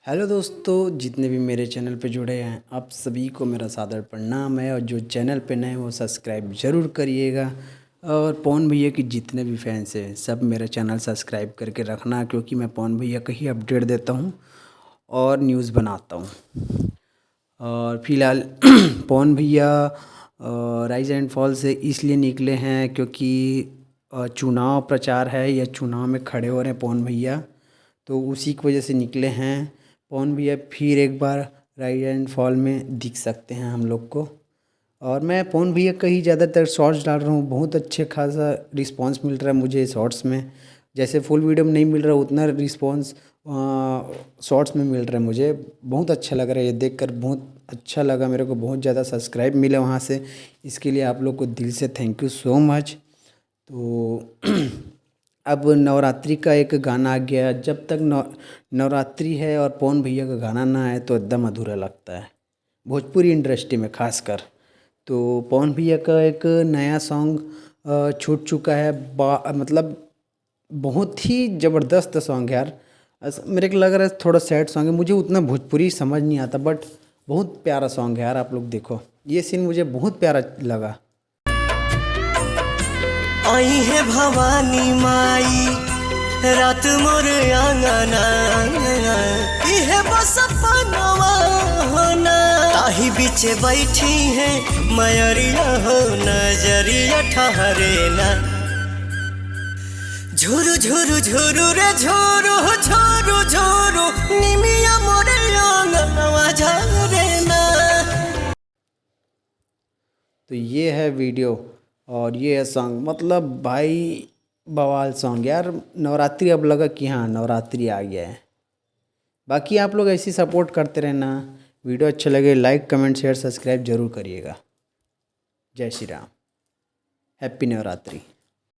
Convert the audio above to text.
Hello दोस्तों, जितने भी मेरे चैनल पे जुड़े हैं आप सभी को मेरा सादर प्रणाम है। और जो चैनल पे नए हैं वो सब्सक्राइब ज़रूर करिएगा। और पवन भैया की जितने भी फैंस हैं सब मेरा चैनल सब्सक्राइब करके रखना, क्योंकि मैं पवन भैया का ही अपडेट देता हूँ और न्यूज़ बनाता हूँ। और फिलहाल पवन भैया राइज एंड फॉल से इसलिए निकले हैं क्योंकि चुनाव प्रचार है या चुनाव में खड़े हो रहे हैं पवन भैया, तो उसी की वजह से निकले हैं। पवन भैया फिर एक बार राइज एंड फॉल में दिख सकते हैं हम लोग को। और मैं पवन भैया का ही ज़्यादातर शॉर्ट्स डाल रहा हूँ, बहुत अच्छे खासा रिस्पांस मिल रहा है मुझे शॉर्ट्स में। जैसे फुल वीडियो में नहीं मिल रहा उतना रिस्पांस शॉर्ट्स में मिल रहा है। मुझे बहुत अच्छा लग रहा है ये देखकर, बहुत अच्छा लगा मेरे को, बहुत ज़्यादा सब्सक्राइब मिले वहाँ से। इसके लिए आप लोग को दिल से थैंक यू सो मच। तो अब नवरात्रि का एक गाना आ गया। जब तक नवरात्रि है और पवन भैया का गाना ना आए तो एकदम अधूरा लगता है भोजपुरी इंडस्ट्री में खासकर। तो पवन भैया का एक नया सॉन्ग छूट चुका है। मतलब बहुत ही ज़बरदस्त सॉन्ग है यार। मेरे को लग रहा है थोड़ा सैड सॉन्ग है, मुझे उतना भोजपुरी समझ नहीं आता, बट बहुत प्यारा सॉन्ग है यार। आप लोग देखो ये सीन मुझे बहुत प्यारा लगा। आई है भवानी माई रात मोर आंगना, इहे बस अपनवा होना। ताही बीच बैठी है मयरिया हो, नजरिया ठहरे ना। झुरु झुरु झुरु रे झुरु झुरु झुरु, निमिया मोरे आंगनवा झरे ना। तो ये है वीडियो और ये है सॉन्ग, मतलब भाई बवाल सॉन्ग यार। नवरात्रि अब लगा कि हाँ नवरात्रि आ गया है। बाकी आप लोग ऐसी सपोर्ट करते रहना। वीडियो अच्छा लगे लाइक कमेंट शेयर सब्सक्राइब जरूर करिएगा। जय श्री राम, हैप्पी नवरात्रि।